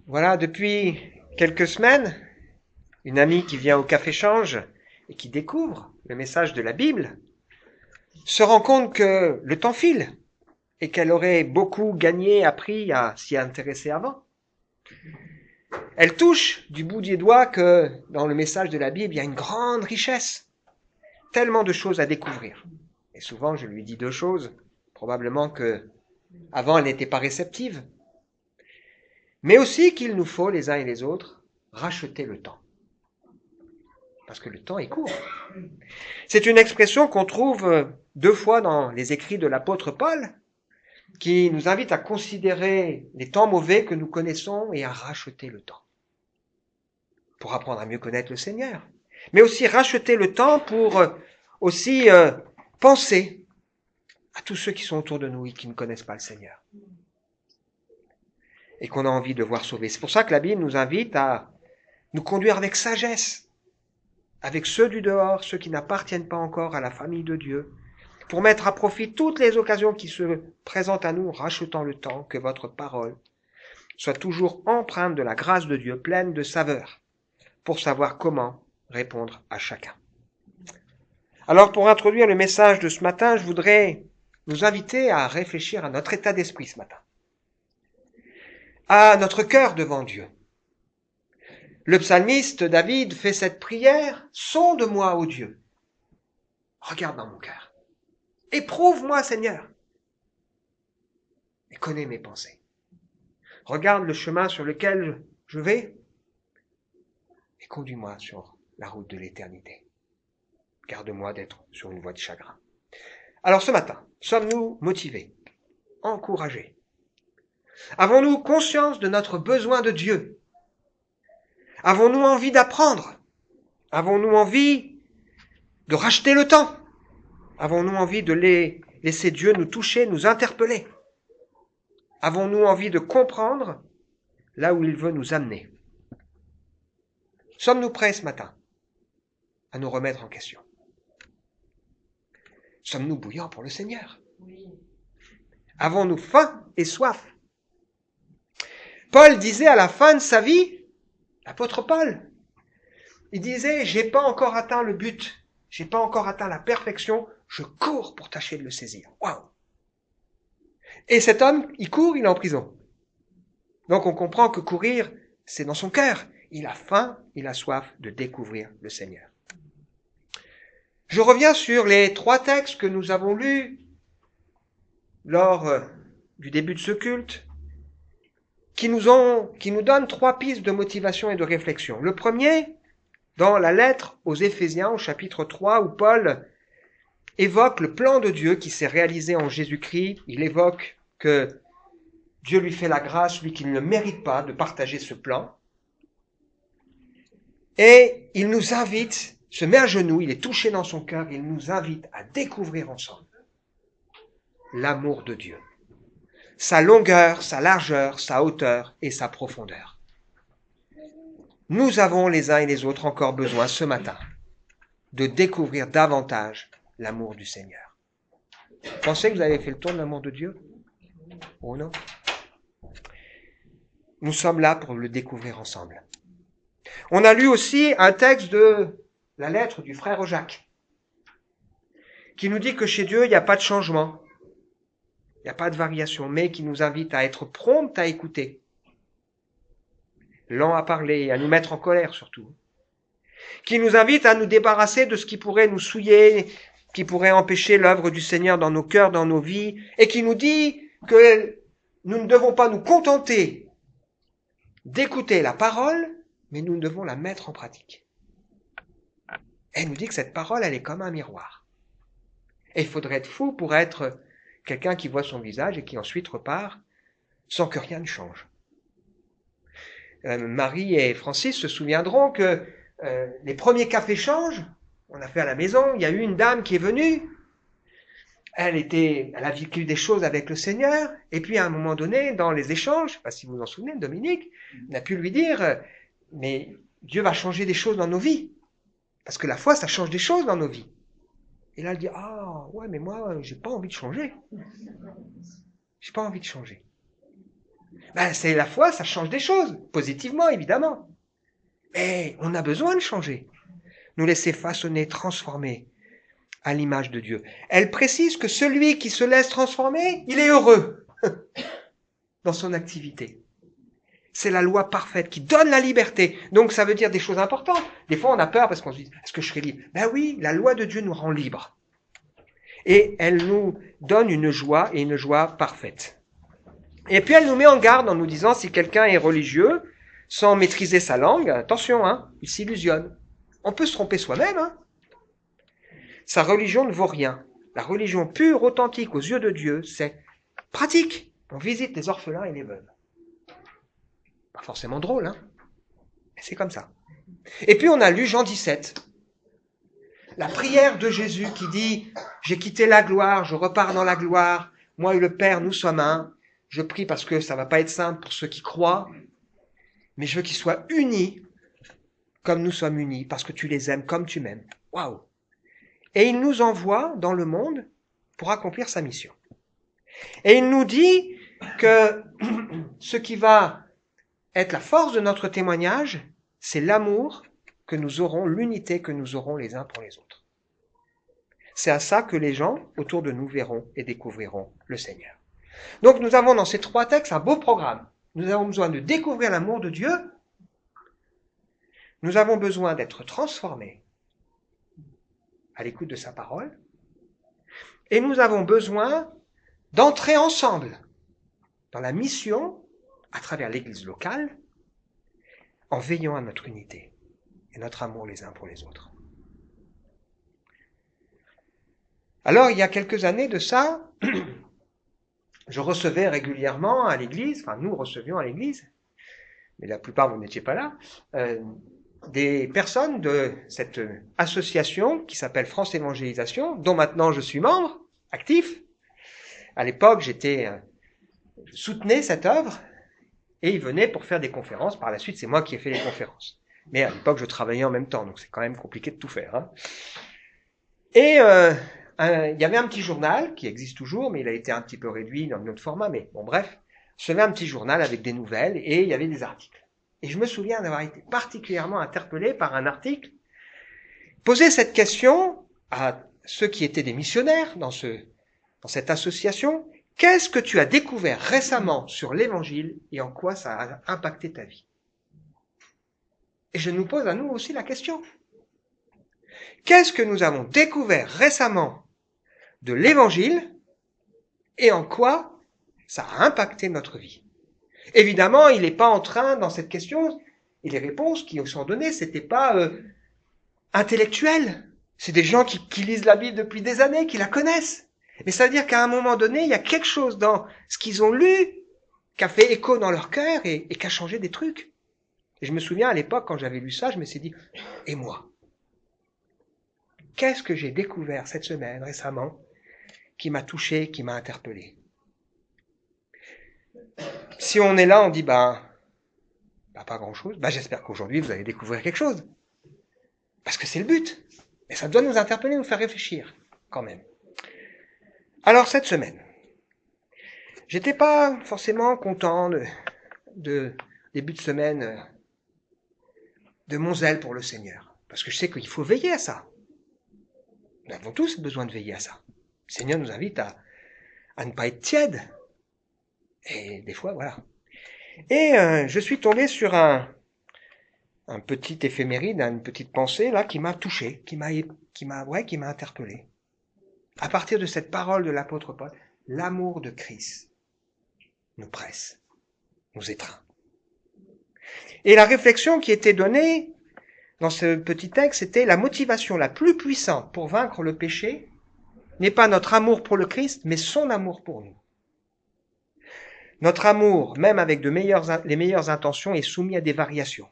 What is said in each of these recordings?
Voilà, depuis quelques semaines, une amie qui vient au Café Change et qui découvre le message de la Bible se rend compte que le temps file et qu'elle aurait beaucoup gagné, appris à s'y intéresser avant. Elle touche du bout des doigts que dans le message de la Bible, il y a une grande richesse, tellement de choses à découvrir. Et souvent, je lui dis deux choses. Probablement que avant, elle n'était pas réceptive, mais aussi qu'il nous faut, les uns et les autres, racheter le temps. Parce que le temps est court. C'est une expression qu'on trouve deux fois dans les écrits de l'apôtre Paul, qui nous invite à considérer les temps mauvais que nous connaissons et à racheter le temps. Pour apprendre à mieux connaître le Seigneur. Mais aussi racheter le temps pour aussi penser à tous ceux qui sont autour de nous et qui ne connaissent pas le Seigneur. Et qu'on a envie de voir sauver. C'est pour ça que la Bible nous invite à nous conduire avec sagesse, avec ceux du dehors, ceux qui n'appartiennent pas encore à la famille de Dieu, pour mettre à profit toutes les occasions qui se présentent à nous, rachetant le temps, que votre parole soit toujours empreinte de la grâce de Dieu, pleine de saveur, pour savoir comment répondre à chacun. Alors, pour introduire le message de ce matin, je voudrais nous inviter à réfléchir à notre état d'esprit ce matin, à notre cœur devant Dieu. Le psalmiste David fait cette prière, « Sonde-moi, ô Dieu, regarde dans mon cœur, éprouve-moi, Seigneur, et connais mes pensées. Regarde le chemin sur lequel je vais, et conduis-moi sur la route de l'éternité. Garde-moi d'être sur une voie de chagrin. » Alors ce matin, sommes-nous motivés, encouragés? Avons-nous conscience de notre besoin de Dieu? Avons-nous envie d'apprendre? Avons-nous envie de racheter le temps? Avons-nous envie de laisser Dieu nous toucher, nous interpeller? Avons-nous envie de comprendre là où il veut nous amener? Sommes-nous prêts ce matin à nous remettre en question? Sommes-nous bouillants pour le Seigneur? Oui. Avons-nous faim et soif? Paul disait à la fin de sa vie, l'apôtre Paul, il disait, j'ai pas encore atteint le but, j'ai pas encore atteint la perfection, je cours pour tâcher de le saisir. Waouh! Et cet homme, il court, il est en prison. Donc on comprend que courir, c'est dans son cœur. Il a faim, il a soif de découvrir le Seigneur. Je reviens sur les trois textes que nous avons lus lors du début de ce culte, qui nous donnent trois pistes de motivation et de réflexion. Le premier, dans la lettre aux Éphésiens, au chapitre 3, où Paul évoque le plan de Dieu qui s'est réalisé en Jésus-Christ. Il évoque que Dieu lui fait la grâce, lui qui ne le mérite pas, de partager ce plan. Et il nous invite, se met à genoux, il est touché dans son cœur, il nous invite à découvrir ensemble l'amour de Dieu. Sa longueur, sa largeur, sa hauteur et sa profondeur. Nous avons les uns et les autres encore besoin ce matin de découvrir davantage l'amour du Seigneur. Pensez que vous avez fait le tour de l'amour de Dieu? Oh non? Nous sommes là pour le découvrir ensemble. On a lu aussi un texte de la lettre du frère Jacques, qui nous dit que chez Dieu, il n'y a pas de changement, il n'y a pas de variation, mais qui nous invite à être prompt à écouter, lent à parler, à nous mettre en colère surtout, qui nous invite à nous débarrasser de ce qui pourrait nous souiller, qui pourrait empêcher l'œuvre du Seigneur dans nos cœurs, dans nos vies, et qui nous dit que nous ne devons pas nous contenter d'écouter la parole, mais nous devons la mettre en pratique. Elle nous dit que cette parole, elle est comme un miroir. Et il faudrait être fou pour être quelqu'un qui voit son visage et qui ensuite repart sans que rien ne change. Marie et Francis se souviendront que les premiers cafés change, on a fait à la maison, il y a eu une dame qui est venue, elle a vécu des choses avec le Seigneur, et puis à un moment donné, dans les échanges, je ne sais pas si vous vous en souvenez, Dominique, on a pu lui dire, mais Dieu va changer des choses dans nos vies, parce que la foi, ça change des choses dans nos vies. Et là, elle dit, ah, ouais, mais moi, j'ai pas envie de changer. J'ai pas envie de changer. C'est la foi, ça change des choses, positivement évidemment. Mais on a besoin de changer, nous laisser façonner, transformer à l'image de Dieu. Elle précise que celui qui se laisse transformer, il est heureux dans son activité. C'est la loi parfaite qui donne la liberté. Donc ça veut dire des choses importantes. Des fois on a peur parce qu'on se dit, est-ce que je serai libre? Ben oui, la loi de Dieu nous rend libres. Et elle nous donne une joie et une joie parfaite. Et puis elle nous met en garde en nous disant, si quelqu'un est religieux, sans maîtriser sa langue, attention, il s'illusionne. On peut se tromper soi-même. Sa religion ne vaut rien. La religion pure, authentique aux yeux de Dieu, c'est pratique. On visite les orphelins et les veuves. Pas forcément drôle, mais c'est comme ça. Et puis on a lu Jean 17. La prière de Jésus qui dit « J'ai quitté la gloire, je repars dans la gloire. Moi et le Père, nous sommes un. Je prie parce que ça va pas être simple pour ceux qui croient, mais je veux qu'ils soient unis comme nous sommes unis, parce que tu les aimes comme tu m'aimes. » Waouh! Et il nous envoie dans le monde pour accomplir sa mission. Et il nous dit que ce qui va être la force de notre témoignage, c'est l'amour que nous aurons, l'unité que nous aurons les uns pour les autres. C'est à ça que les gens autour de nous verront et découvriront le Seigneur. Donc nous avons dans ces 3 textes un beau programme. Nous avons besoin de découvrir l'amour de Dieu. Nous avons besoin d'être transformés à l'écoute de sa parole. Et nous avons besoin d'entrer ensemble dans la mission à travers l'Église locale en veillant à notre unité et notre amour les uns pour les autres. Alors, il y a quelques années de ça, je recevais régulièrement à l'église, enfin nous recevions à l'église, mais la plupart vous n'étiez pas là, des personnes de cette association qui s'appelle France Évangélisation, dont maintenant je suis membre, actif. À l'époque, je soutenais cette œuvre, et ils venaient pour faire des conférences. Par la suite, c'est moi qui ai fait les conférences. Mais à l'époque, je travaillais en même temps, donc c'est quand même compliqué de tout faire. Et il y avait un petit journal qui existe toujours, mais il a été un petit peu réduit dans notre format. Mais bon, bref, je faisais un petit journal avec des nouvelles et il y avait des articles. Et je me souviens d'avoir été particulièrement interpellé par un article posait cette question à ceux qui étaient des missionnaires dans cette association. Qu'est-ce que tu as découvert récemment sur l'Évangile et en quoi ça a impacté ta vie? Et je nous pose à nous aussi la question. Qu'est-ce que nous avons découvert récemment de l'Évangile et en quoi ça a impacté notre vie? Évidemment, il n'est pas en train, dans cette question, et les réponses qui sont données, c'était pas intellectuel. C'est des gens qui lisent la Bible depuis des années, qui la connaissent. Mais ça veut dire qu'à un moment donné, il y a quelque chose dans ce qu'ils ont lu qui a fait écho dans leur cœur et qui a changé des trucs. Et je me souviens à l'époque, quand j'avais lu ça, je me suis dit, et moi? Qu'est-ce que j'ai découvert cette semaine, récemment, qui m'a touché, qui m'a interpellé? Si on est là, on dit, pas grand-chose. J'espère qu'aujourd'hui, vous allez découvrir quelque chose. Parce que c'est le but. Et ça doit nous interpeller, nous faire réfléchir, quand même. Alors, cette semaine, j'étais pas forcément content de début de semaine de mon zèle pour le Seigneur. Parce que je sais qu'il faut veiller à ça. Nous avons tous besoin de veiller à ça. Le Seigneur nous invite à ne pas être tiède. Et des fois, voilà. Et je suis tombé sur un petit éphéméride, une petite pensée là qui m'a touché, qui m'a interpellé. À partir de cette parole de l'apôtre Paul, l'amour de Christ nous presse, nous étreint. Et la réflexion qui était donnée dans ce petit texte, c'était la motivation la plus puissante pour vaincre le péché n'est pas notre amour pour le Christ, mais son amour pour nous. Notre amour, même avec les meilleures intentions, est soumis à des variations.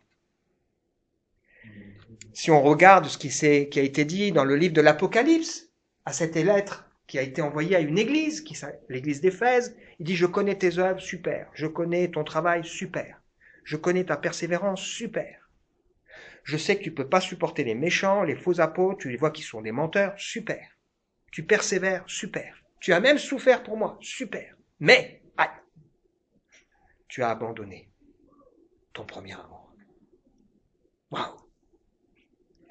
Si on regarde ce qui a été dit dans le livre de l'Apocalypse, à cette lettre qui a été envoyée à une église, l'église d'Éphèse, il dit « Je connais tes œuvres, super. Je connais ton travail, super. Je connais ta persévérance, super. Je sais que tu peux pas supporter les méchants, les faux apôtres, tu les vois qui sont des menteurs, super. Tu persévères, super. Tu as même souffert pour moi, super. Mais, tu as abandonné ton premier amour. Waouh!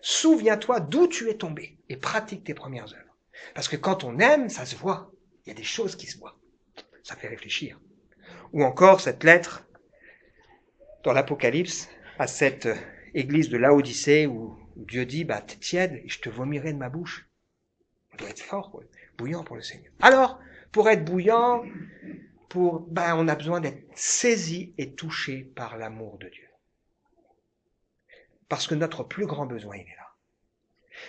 Souviens-toi d'où tu es tombé et pratique tes premières œuvres. Parce que quand on aime, ça se voit. Il y a des choses qui se voient. Ça fait réfléchir. Ou encore cette lettre dans l'Apocalypse à cette église de Laodicée où Dieu dit, t'es tiède et je te vomirai de ma bouche. On doit être fort, quoi. Bouillant pour le Seigneur. Alors, pour être bouillant, on a besoin d'être saisi et touché par l'amour de Dieu. Parce que notre plus grand besoin, il est là.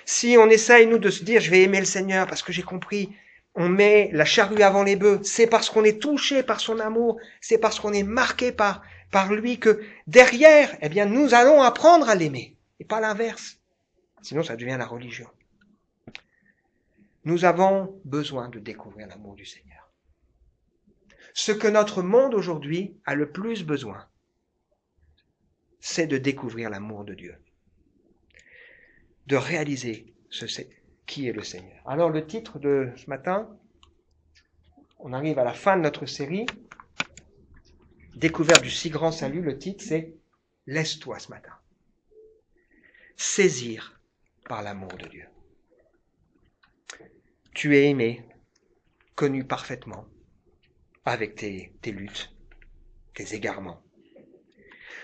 Si on essaye, nous, de se dire, je vais aimer le Seigneur parce que j'ai compris, on met la charrue avant les bœufs, c'est parce qu'on est touché par son amour, c'est parce qu'on est marqué par lui que derrière, nous allons apprendre à l'aimer, et pas l'inverse. Sinon, ça devient la religion. Nous avons besoin de découvrir l'amour du Seigneur. Ce que notre monde aujourd'hui a le plus besoin, c'est de découvrir l'amour de Dieu, de réaliser qui est le Seigneur. Alors le titre de ce matin, on arrive à la fin de notre série, Découverte du si grand salut, le titre c'est « Laisse-toi ce matin, saisir par l'amour de Dieu ». Tu es aimé, connu parfaitement, avec tes luttes, tes égarements.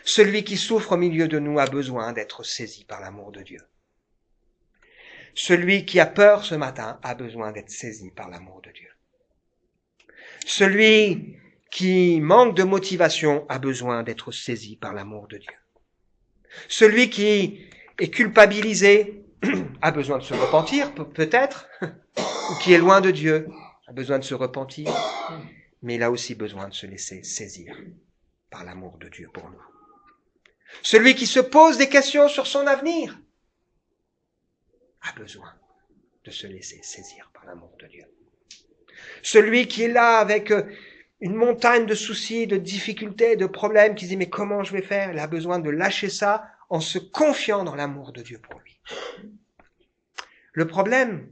Celui qui souffre au milieu de nous a besoin d'être saisi par l'amour de Dieu. Celui qui a peur ce matin a besoin d'être saisi par l'amour de Dieu. Celui qui manque de motivation a besoin d'être saisi par l'amour de Dieu. Celui qui est culpabilisé a besoin de se repentir, peut-être, ou qui est loin de Dieu a besoin de se repentir, mais il a aussi besoin de se laisser saisir par l'amour de Dieu pour nous. Celui qui se pose des questions sur son avenir a besoin de se laisser saisir par l'amour de Dieu. Celui qui est là avec une montagne de soucis, de difficultés, de problèmes, qui dit mais comment je vais faire? Il a besoin de lâcher ça en se confiant dans l'amour de Dieu pour lui. Le problème,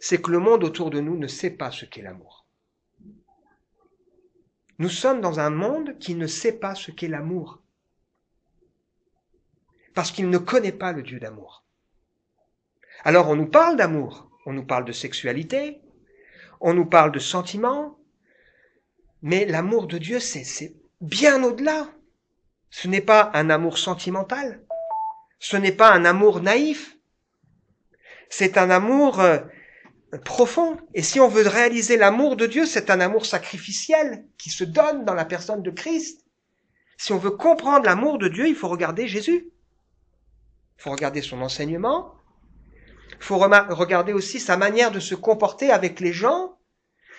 c'est que le monde autour de nous ne sait pas ce qu'est l'amour. Nous sommes dans un monde qui ne sait pas ce qu'est l'amour. Parce qu'il ne connaît pas le Dieu d'amour. Alors on nous parle d'amour, on nous parle de sexualité, on nous parle de sentiments, mais l'amour de Dieu, c'est bien au-delà. Ce n'est pas un amour sentimental, ce n'est pas un amour naïf, c'est un amour profond. Et si on veut réaliser l'amour de Dieu, c'est un amour sacrificiel qui se donne dans la personne de Christ. Si on veut comprendre l'amour de Dieu, il faut regarder Jésus. Il faut regarder son enseignement. Il faut regarder aussi sa manière de se comporter avec les gens.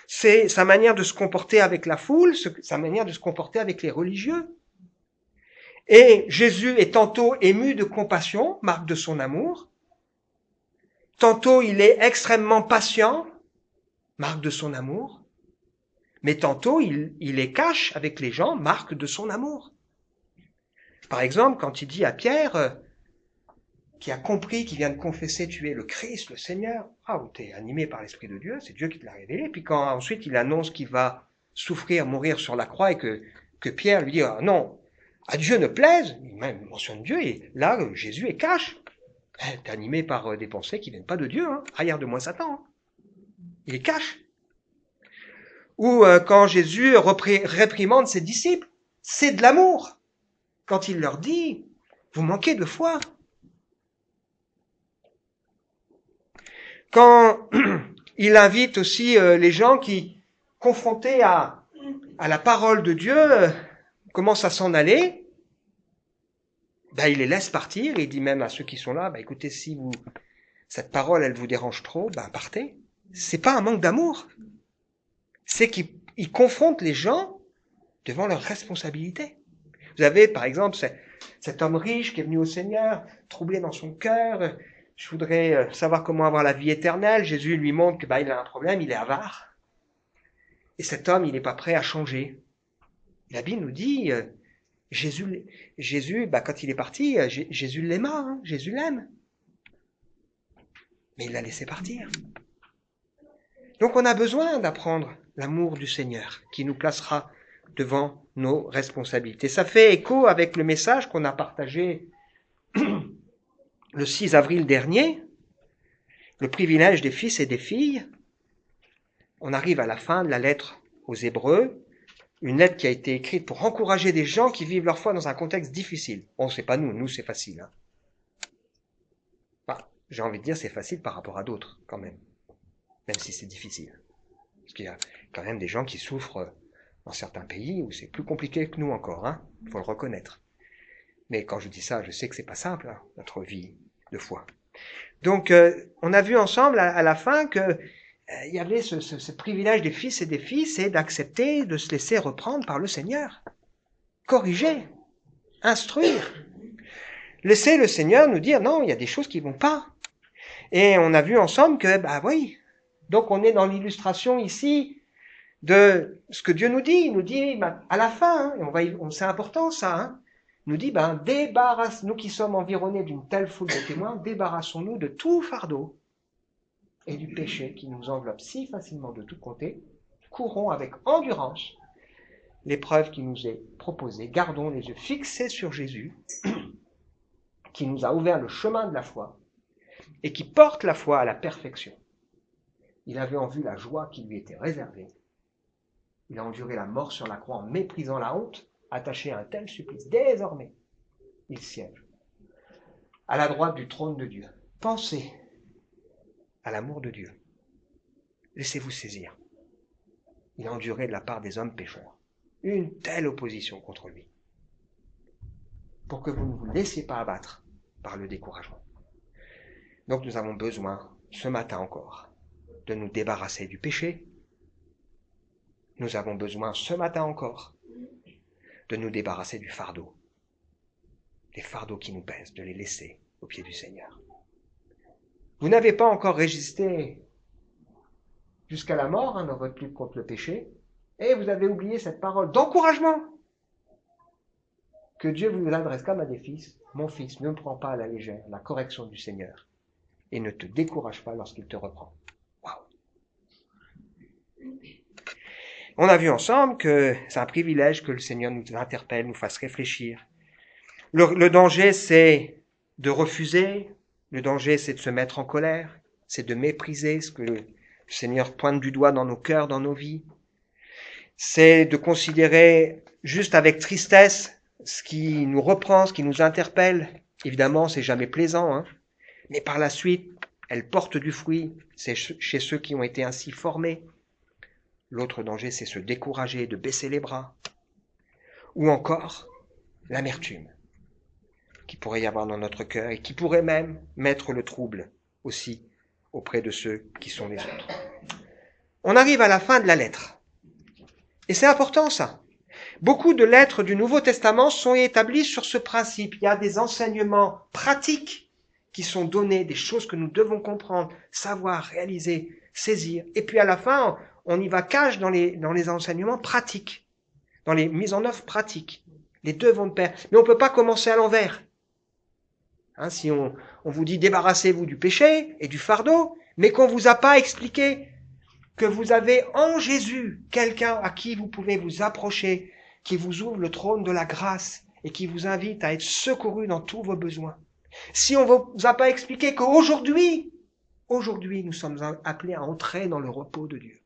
C'est sa manière de se comporter avec la foule, sa manière de se comporter avec les religieux. Et Jésus est tantôt ému de compassion, marque de son amour. Tantôt il est extrêmement patient, marque de son amour. Mais tantôt il est cash avec les gens, marque de son amour. Par exemple, quand il dit à Pierre, qui a compris, qui vient de confesser, tu es le Christ, le Seigneur, t'es animé par l'Esprit de Dieu, c'est Dieu qui te l'a révélé. Puis quand ensuite il annonce qu'il va souffrir, mourir sur la croix et que Pierre lui dit, non, à Dieu ne plaise, il même mentionne Dieu, et là, Jésus est cash. T'es animé par des pensées qui viennent pas de Dieu, arrière de moi Satan. Il est cash. Ou quand Jésus réprimande ses disciples, c'est de l'amour. Quand il leur dit, vous manquez de foi. Quand il invite aussi les gens qui, confrontés à la parole de Dieu, commencent à s'en aller, il les laisse partir, et il dit même à ceux qui sont là, écoutez, si cette parole, elle vous dérange trop, partez. C'est pas un manque d'amour. C'est qu'il confronte les gens devant leurs responsabilités. Vous avez, par exemple, cet homme riche qui est venu au Seigneur, troublé dans son cœur, je voudrais savoir comment avoir la vie éternelle. Jésus lui montre que il a un problème, il est avare. Et cet homme, il n'est pas prêt à changer. La Bible nous dit, Jésus, quand il est parti, Jésus l'aima, Jésus l'aime. Mais il l'a laissé partir. Donc on a besoin d'apprendre l'amour du Seigneur, qui nous placera devant nos responsabilités. Ça fait écho avec le message qu'on a partagé le 6 avril dernier, le privilège des fils et des filles. On arrive à la fin de la lettre aux Hébreux, une lettre qui a été écrite pour encourager des gens qui vivent leur foi dans un contexte difficile. Bon, c'est pas nous c'est facile. Hein. Bah, j'ai envie de dire c'est facile par rapport à d'autres, quand même si c'est difficile. Parce qu'il y a quand même des gens qui souffrent dans certains pays où c'est plus compliqué que nous encore, hein, faut le reconnaître. Mais quand je dis ça, je sais que c'est pas simple, hein, notre vie de foi. Donc, on a vu ensemble à la fin que il y avait ce privilège des fils et des filles, c'est d'accepter de se laisser reprendre par le Seigneur, corriger, instruire, laisser le Seigneur nous dire non, il y a des choses qui vont pas. Et on a vu ensemble que bah oui, donc on est dans l'illustration ici de ce que Dieu nous dit. Il nous dit à la fin, hein, et c'est important ça, hein, il nous dit nous qui sommes environnés d'une telle foule de témoins, débarrassons-nous de tout fardeau et du péché qui nous enveloppe si facilement de tous côtés, courons avec endurance l'épreuve qui nous est proposée, gardons les yeux fixés sur Jésus, qui nous a ouvert le chemin de la foi et qui porte la foi à la perfection. Il avait en vue la joie qui lui était réservée. Il a enduré la mort sur la croix en méprisant la honte, attaché à un tel supplice. Désormais, il siège à la droite du trône de Dieu. Pensez à l'amour de Dieu. Laissez-vous saisir. Il a enduré de la part des hommes pécheurs une telle opposition contre lui, pour que vous ne vous laissiez pas abattre par le découragement. Donc nous avons besoin, ce matin encore, de nous débarrasser du péché. Nous avons besoin, ce matin encore, de nous débarrasser du fardeau. Les fardeaux qui nous pèsent, de les laisser au pied du Seigneur. Vous n'avez pas encore résisté jusqu'à la mort dans votre lutte contre le péché, et vous avez oublié cette parole d'encouragement que Dieu vous adresse comme à des fils. Mon fils, ne prends pas à la légère la correction du Seigneur et ne te décourage pas lorsqu'il te reprend. Waouh! On a vu ensemble que c'est un privilège que le Seigneur nous interpelle, nous fasse réfléchir. Le danger, c'est de refuser. Le danger, c'est de se mettre en colère. C'est de mépriser ce que le Seigneur pointe du doigt dans nos cœurs, dans nos vies. C'est de considérer juste avec tristesse ce qui nous reprend, ce qui nous interpelle. Évidemment, c'est jamais plaisant, hein. Mais par la suite, elle porte du fruit. C'est chez ceux qui ont été ainsi formés. L'autre danger, c'est se décourager, de baisser les bras. Ou encore, l'amertume qui pourrait y avoir dans notre cœur et qui pourrait même mettre le trouble aussi auprès de ceux qui sont les autres. On arrive à la fin de la lettre. Et c'est important ça. Beaucoup de lettres du Nouveau Testament sont établies sur ce principe. Il y a des enseignements pratiques qui sont donnés, des choses que nous devons comprendre, savoir, réaliser, saisir. Et puis à la fin, on y va cash dans les enseignements pratiques, dans les mises en œuvre pratiques. Les deux vont de pair. Mais on ne peut pas commencer à l'envers. Hein, si on vous dit débarrassez-vous du péché et du fardeau, mais qu'on ne vous a pas expliqué que vous avez en Jésus quelqu'un à qui vous pouvez vous approcher, qui vous ouvre le trône de la grâce et qui vous invite à être secouru dans tous vos besoins. Si on ne vous a pas expliqué qu'aujourd'hui, nous sommes appelés à entrer dans le repos de Dieu.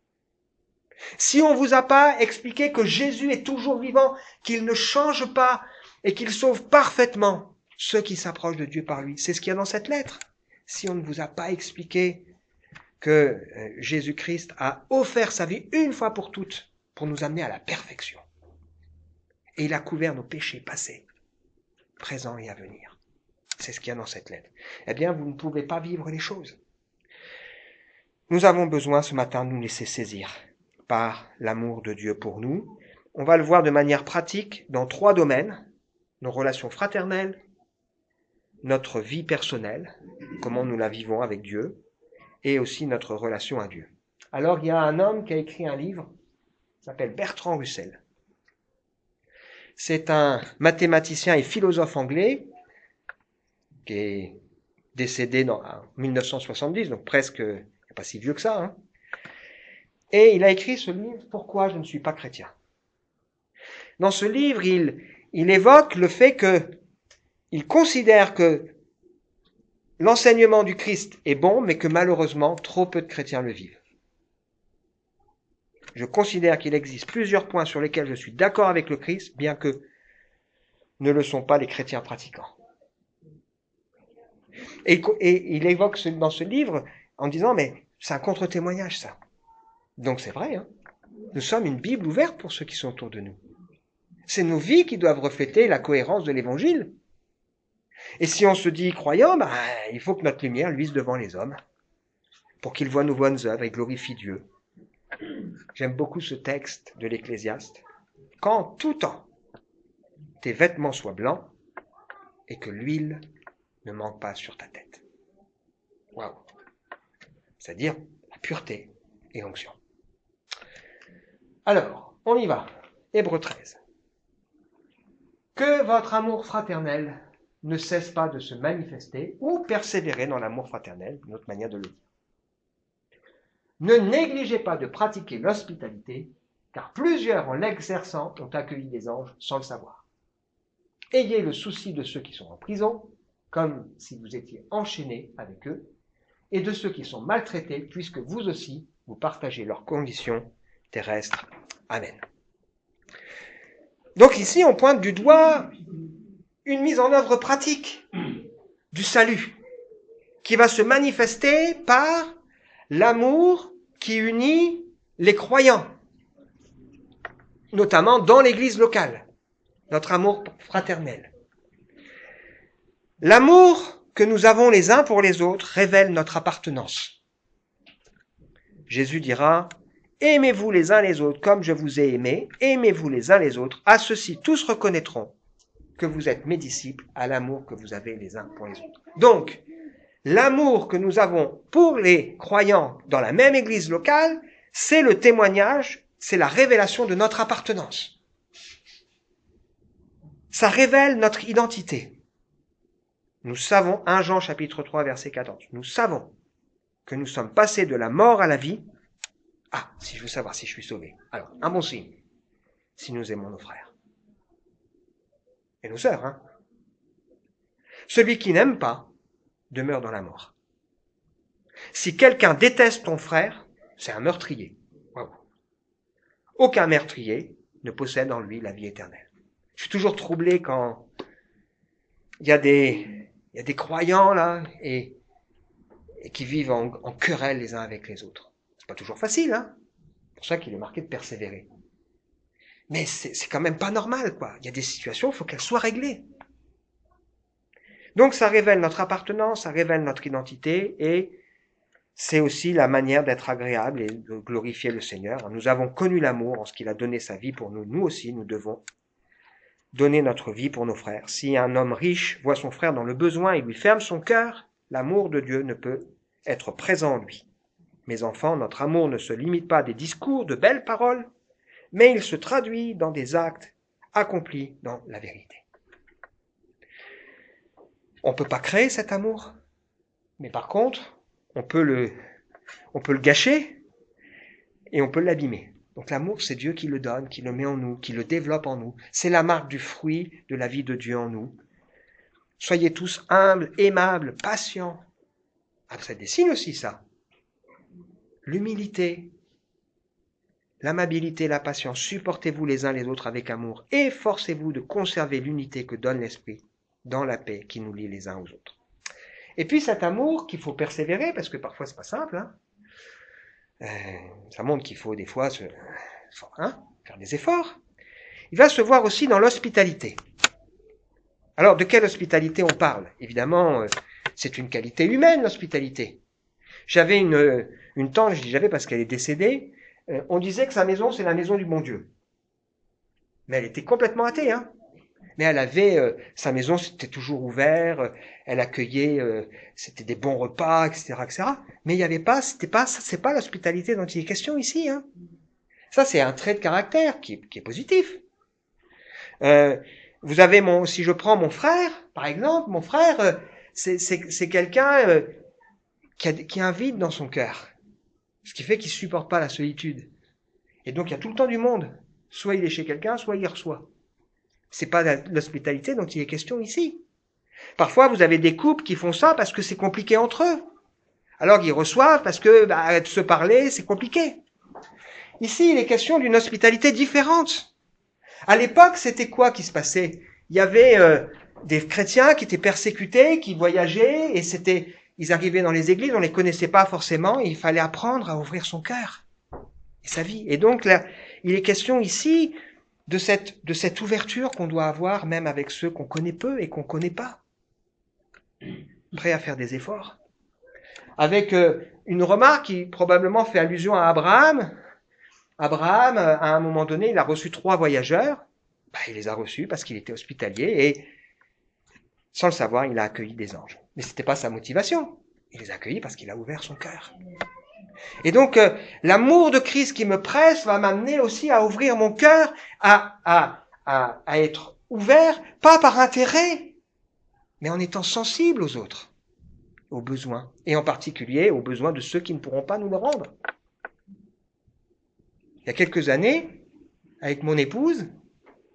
Si on ne vous a pas expliqué que Jésus est toujours vivant, qu'il ne change pas et qu'il sauve parfaitement ceux qui s'approchent de Dieu par lui. C'est ce qu'il y a dans cette lettre. Si on ne vous a pas expliqué que Jésus-Christ a offert sa vie une fois pour toutes pour nous amener à la perfection. Et il a couvert nos péchés passés, présents et à venir. C'est ce qu'il y a dans cette lettre. Eh bien, vous ne pouvez pas vivre les choses. Nous avons besoin ce matin de nous laisser saisir par l'amour de Dieu pour nous. On va le voir de manière pratique dans 3 domaines. Nos relations fraternelles, notre vie personnelle, comment nous la vivons avec Dieu, et aussi notre relation à Dieu. Alors, il y a un homme qui a écrit un livre, qui s'appelle Bertrand Russell. C'est un mathématicien et philosophe anglais qui est décédé en 1970, donc presque pas si vieux que ça. Hein. Et il a écrit ce livre « Pourquoi je ne suis pas chrétien ». Dans ce livre, il évoque le fait qu'il considère que l'enseignement du Christ est bon, mais que malheureusement, trop peu de chrétiens le vivent. Je considère qu'il existe plusieurs points sur lesquels je suis d'accord avec le Christ, bien que ne le sont pas les chrétiens pratiquants. Et il évoque dans ce livre en disant, mais c'est un contre-témoignage, ça. Donc c'est vrai, hein. Nous sommes une Bible ouverte pour ceux qui sont autour de nous. C'est nos vies qui doivent refléter la cohérence de l'Évangile. Et si on se dit croyant, il faut que notre lumière luise devant les hommes, pour qu'ils voient nos bonnes œuvres et glorifient Dieu. J'aime beaucoup ce texte de l'Ecclésiaste. Qu'en tout temps, tes vêtements soient blancs et que l'huile ne manque pas sur ta tête. Waouh! C'est-à-dire la pureté et l'onction. Alors, on y va. Hébreux 13. Que votre amour fraternel ne cesse pas de se manifester ou persévérer dans l'amour fraternel, une autre manière de le dire. Ne négligez pas de pratiquer l'hospitalité, car plusieurs en l'exerçant ont accueilli des anges sans le savoir. Ayez le souci de ceux qui sont en prison, comme si vous étiez enchaînés avec eux, et de ceux qui sont maltraités, puisque vous aussi, vous partagez leurs conditions terrestres. Amen. Donc ici, on pointe du doigt une mise en œuvre pratique du salut, qui va se manifester par l'amour qui unit les croyants, notamment dans l'église locale, notre amour fraternel. L'amour que nous avons les uns pour les autres révèle notre appartenance. Jésus dira, « Aimez-vous les uns les autres comme je vous ai aimés, aimez-vous les uns les autres, à ceux-ci tous reconnaîtront que vous êtes mes disciples à l'amour que vous avez les uns pour les autres. » Donc, l'amour que nous avons pour les croyants dans la même église locale, c'est le témoignage, c'est la révélation de notre appartenance. Ça révèle notre identité. Nous savons, 1 Jean chapitre 3 verset 14, nous savons que nous sommes passés de la mort à la vie. Ah, si je veux savoir si je suis sauvé. Alors, un bon signe, si nous aimons nos frères. Et nos sœurs, hein. Celui qui n'aime pas demeure dans la mort. Si quelqu'un déteste ton frère, c'est un meurtrier. Wow. Aucun meurtrier ne possède en lui la vie éternelle. Je suis toujours troublé quand il y a des croyants là et qui vivent en querelle les uns avec les autres. C'est pas toujours facile, hein. C'est pour ça qu'il est marqué de persévérer. Mais c'est quand même pas normal, quoi. Il y a des situations, il faut qu'elles soient réglées. Donc ça révèle notre appartenance, ça révèle notre identité et c'est aussi la manière d'être agréable et de glorifier le Seigneur. Nous avons connu l'amour en ce qu'il a donné sa vie pour nous. Nous aussi, nous devons donner notre vie pour nos frères. Si un homme riche voit son frère dans le besoin et lui ferme son cœur, l'amour de Dieu ne peut être présent en lui. Mes enfants, notre amour ne se limite pas à des discours, de belles paroles, mais il se traduit dans des actes accomplis dans la vérité. On ne peut pas créer cet amour, mais par contre, on peut le gâcher et on peut l'abîmer. Donc l'amour, c'est Dieu qui le donne, qui le met en nous, qui le développe en nous. C'est la marque du fruit de la vie de Dieu en nous. Soyez tous humbles, aimables, patients. Ah, ça dessine aussi ça. L'humilité, l'amabilité, la patience. Supportez-vous les uns les autres avec amour. Efforcez-vous de conserver l'unité que donne l'Esprit dans la paix qui nous lie les uns aux autres. Et puis cet amour qu'il faut persévérer, parce que parfois c'est pas simple, hein. Ça montre qu'il faut des fois faire des efforts. Il va se voir aussi dans l'hospitalité. Alors de quelle hospitalité on parle? Évidemment, c'est une qualité humaine, l'hospitalité. J'avais une tante, je dis j'avais parce qu'elle est décédée, on disait que sa maison c'est la maison du bon Dieu. Mais elle était complètement athée, hein. Mais elle avait, sa maison c'était toujours ouvert, elle accueillait, c'était des bons repas, etc., etc. Mais il y avait pas, c'est pas l'hospitalité dont il est question ici, hein. Ça c'est un trait de caractère qui est positif. Vous avez si je prends mon frère, par exemple, mon frère, c'est quelqu'un qui a un vide dans son cœur, ce qui fait qu'il supporte pas la solitude. Et donc il y a tout le temps du monde. Soit il est chez quelqu'un, soit il reçoit. C'est pas l'hospitalité dont il est question ici. Parfois, vous avez des couples qui font ça parce que c'est compliqué entre eux. Alors qu'ils reçoivent parce que se parler, c'est compliqué. Ici, il est question d'une hospitalité différente. À l'époque, c'était quoi qui se passait? Il y avait des chrétiens qui étaient persécutés, qui voyageaient, et ils arrivaient dans les églises, on les connaissait pas forcément, et il fallait apprendre à ouvrir son cœur et sa vie. Et donc là, il est question ici de cette ouverture qu'on doit avoir même avec ceux qu'on connaît peu et qu'on connaît pas. Prêt à faire des efforts. Avec une remarque qui probablement fait allusion à Abraham. Abraham, à un moment donné, il a reçu 3 voyageurs. Il les a reçus parce qu'il était hospitalier et, sans le savoir, il a accueilli des anges. Mais c'était pas sa motivation. Il les a accueillis parce qu'il a ouvert son cœur. Et donc, l'amour de Christ qui me presse va m'amener aussi à ouvrir mon cœur, à être ouvert, pas par intérêt, mais en étant sensible aux autres, aux besoins, et en particulier aux besoins de ceux qui ne pourront pas nous le rendre. Il y a quelques années, avec mon épouse,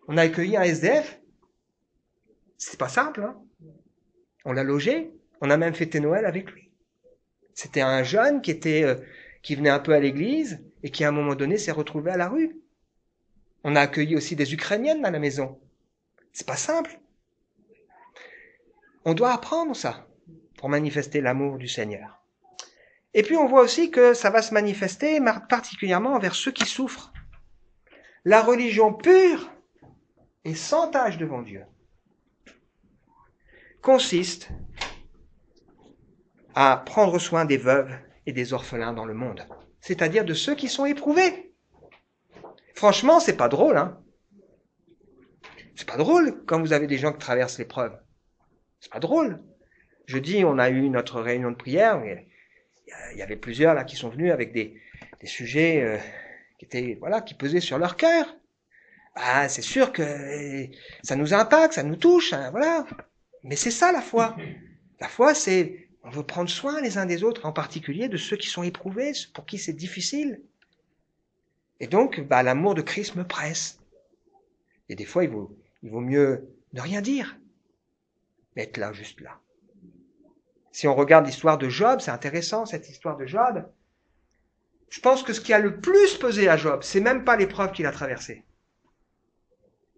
on a accueilli un SDF. C'est pas simple, hein. On l'a logé, on a même fêté Noël avec lui. C'était un jeune qui venait un peu à l'église et qui à un moment donné s'est retrouvé à la rue. On a accueilli aussi des Ukrainiennes à la maison. C'est pas simple. On doit apprendre ça pour manifester l'amour du Seigneur. Et puis on voit aussi que ça va se manifester particulièrement envers ceux qui souffrent. La religion pure et sans tache devant Dieu consiste à prendre soin des veuves et des orphelins dans le monde, c'est-à-dire de ceux qui sont éprouvés. Franchement, c'est pas drôle, hein. C'est pas drôle quand vous avez des gens qui traversent l'épreuve. C'est pas drôle. Jeudi, on a eu notre réunion de prière. Il y avait plusieurs là qui sont venus avec des sujets qui pesaient sur leur cœur. C'est sûr que ça nous impacte, ça nous touche, hein, voilà. Mais c'est ça la foi. La foi, c'est on veut prendre soin les uns des autres, en particulier de ceux qui sont éprouvés, pour qui c'est difficile. Et donc, l'amour de Christ me presse. Et des fois, il vaut mieux ne rien dire, mais être là, juste là. Si on regarde l'histoire de Job, c'est intéressant cette histoire de Job. Je pense que ce qui a le plus pesé à Job, c'est même pas l'épreuve qu'il a traversée,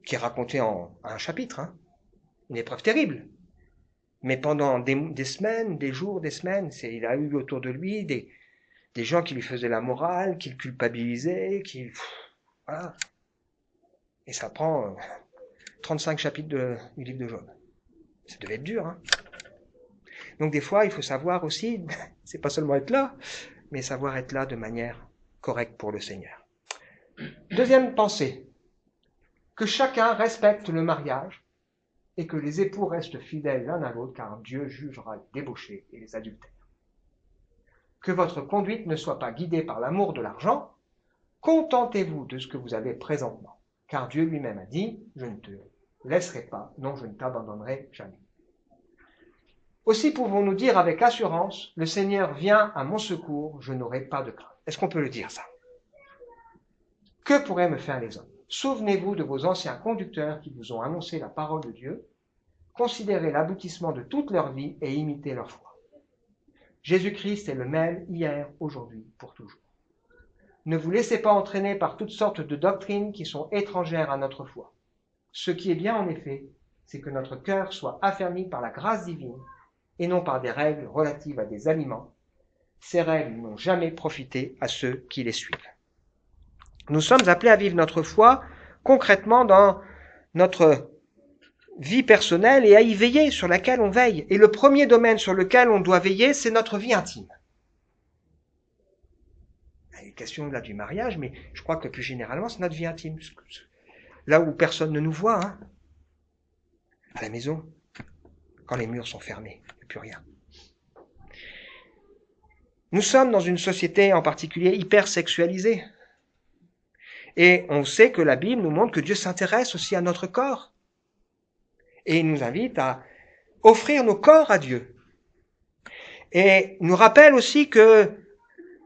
qui est racontée en un chapitre, hein. Une épreuve terrible. Mais pendant des semaines, des jours, des semaines, il a eu autour de lui des gens qui lui faisaient la morale, qui le culpabilisaient, voilà. Et ça prend 35 chapitres du livre de Job. Ça devait être dur, hein. Donc des fois, il faut savoir aussi, c'est pas seulement être là, mais savoir être là de manière correcte pour le Seigneur. Deuxième pensée, que chacun respecte le mariage et que les époux restent fidèles l'un à l'autre, car Dieu jugera les débauchés et les adultères. Que votre conduite ne soit pas guidée par l'amour de l'argent, contentez-vous de ce que vous avez présentement, car Dieu lui-même a dit, je ne te laisserai pas, non, je ne t'abandonnerai jamais. Aussi pouvons-nous dire avec assurance, le Seigneur vient à mon secours, je n'aurai pas de crainte. Est-ce qu'on peut le dire ça? Que pourraient me faire les hommes? Souvenez-vous de vos anciens conducteurs qui vous ont annoncé la parole de Dieu, considérez l'aboutissement de toute leur vie et imitez leur foi. Jésus-Christ est le même hier, aujourd'hui, pour toujours. Ne vous laissez pas entraîner par toutes sortes de doctrines qui sont étrangères à notre foi. Ce qui est bien en effet, c'est que notre cœur soit affermi par la grâce divine et non par des règles relatives à des aliments. Ces règles n'ont jamais profité à ceux qui les suivent. Nous sommes appelés à vivre notre foi concrètement dans notre vie personnelle et à y veiller, sur laquelle on veille. Et le premier domaine sur lequel on doit veiller, c'est notre vie intime. Il est question là du mariage, mais je crois que plus généralement, c'est notre vie intime. Là où personne ne nous voit, hein. À la maison, quand les murs sont fermés, il n'y a plus rien. Nous sommes dans une société en particulier hyper sexualisée. Et on sait que la Bible nous montre que Dieu s'intéresse aussi à notre corps. Et il nous invite à offrir nos corps à Dieu. Et nous rappelle aussi que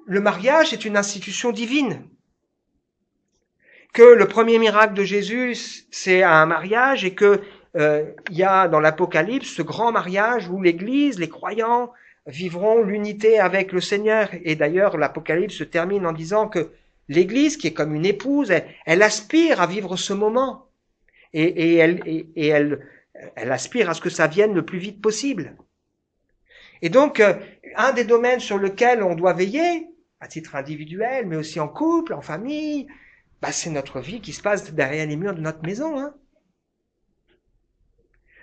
le mariage est une institution divine. que le premier miracle de Jésus, c'est un mariage et que il y a dans l'Apocalypse ce grand mariage où l'Église, les croyants, vivront l'unité avec le Seigneur. Et d'ailleurs, l'Apocalypse se termine en disant que l'Église, qui est comme une épouse, elle aspire à vivre ce moment. Et elle aspire à ce que ça vienne le plus vite possible. Et donc, un des domaines sur lequel on doit veiller, à titre individuel, mais aussi en couple, en famille, c'est notre vie qui se passe derrière les murs de notre maison. Hein.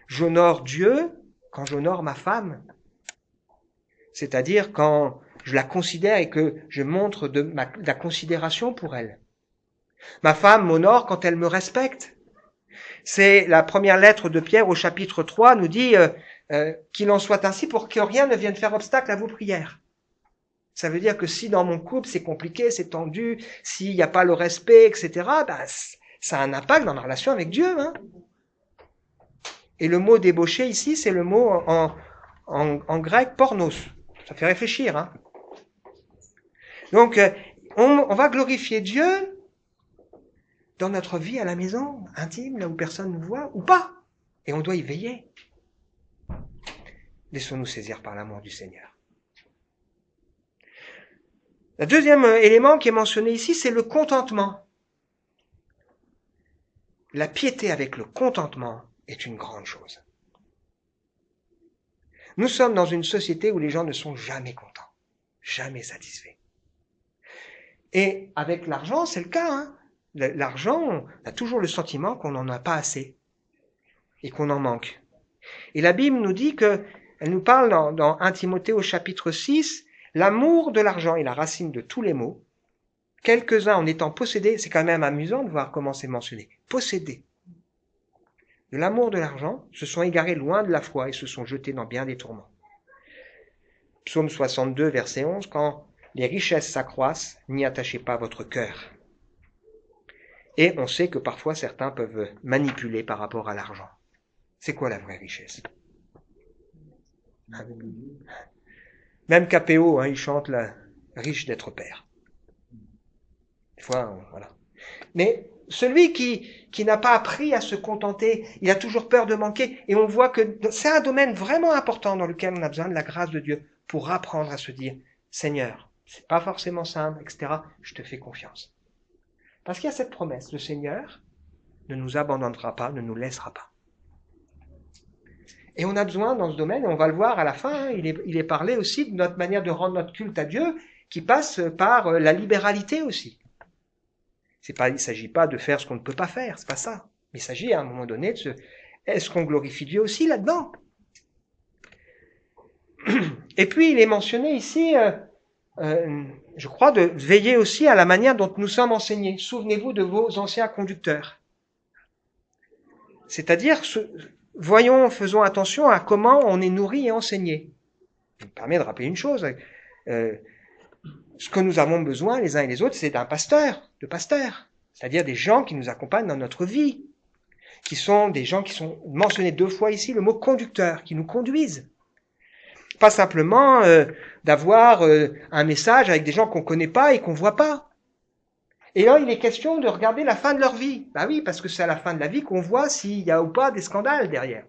J'honore Dieu quand j'honore ma femme. C'est-à-dire quand je la considère et que je montre de la considération pour elle. Ma femme m'honore quand elle me respecte. C'est la première lettre de Pierre au chapitre 3 nous dit qu'il en soit ainsi pour que rien ne vienne faire obstacle à vos prières. Ça veut dire que si dans mon couple c'est compliqué, c'est tendu, s'il n'y a pas le respect, etc., ça a un impact dans ma relation avec Dieu. Hein. Et le mot débauché ici, c'est le mot en grec pornos. Ça fait réfléchir. Hein. Donc, on va glorifier Dieu dans notre vie à la maison, intime, là où personne ne nous voit, ou pas. Et on doit y veiller. Laissons-nous saisir par l'amour du Seigneur. Le deuxième élément qui est mentionné ici, c'est le contentement. La piété avec le contentement est une grande chose. Nous sommes dans une société où les gens ne sont jamais contents, jamais satisfaits. Et avec l'argent, c'est le cas. Hein. L'argent, on a toujours le sentiment qu'on n'en a pas assez et qu'on en manque. Et la Bible nous dit elle nous parle dans 1 Timothée au chapitre 6, l'amour de l'argent est la racine de tous les maux. Quelques-uns en étant possédés, c'est quand même amusant de voir comment c'est mentionné, possédés de l'amour de l'argent, se sont égarés loin de la foi et se sont jetés dans bien des tourments. Psaume 62, verset 11, quand les richesses s'accroissent, n'y attachez pas votre cœur. Et on sait que parfois certains peuvent manipuler par rapport à l'argent. C'est quoi la vraie richesse? Même KPO, il chante la riche d'être père. Des fois, voilà. Mais celui qui n'a pas appris à se contenter, il a toujours peur de manquer. Et on voit que c'est un domaine vraiment important dans lequel on a besoin de la grâce de Dieu pour apprendre à se dire, Seigneur, c'est pas forcément simple, etc. Je te fais confiance. Parce qu'il y a cette promesse, le Seigneur ne nous abandonnera pas, ne nous laissera pas. Et on a besoin dans ce domaine, et on va le voir à la fin, il est parlé aussi de notre manière de rendre notre culte à Dieu, qui passe par la libéralité aussi. Il ne s'agit pas de faire ce qu'on ne peut pas faire, c'est pas ça. Mais il s'agit à un moment donné de est-ce qu'on glorifie Dieu aussi là-dedans? Et puis il est mentionné ici, je crois, de veiller aussi à la manière dont nous sommes enseignés. Souvenez-vous de vos anciens conducteurs. C'est-à-dire, faisons attention à comment on est nourri et enseigné. Ça me permet de rappeler une chose. Ce que nous avons besoin, les uns et les autres, c'est de pasteurs. C'est-à-dire des gens qui nous accompagnent dans notre vie. Qui sont des gens qui sont mentionnés 2 fois ici, le mot conducteur, qui nous conduisent. Pas simplement d'avoir un message avec des gens qu'on connaît pas et qu'on voit pas. Et là, il est question de regarder la fin de leur vie. Oui, parce que c'est à la fin de la vie qu'on voit s'il y a ou pas des scandales derrière.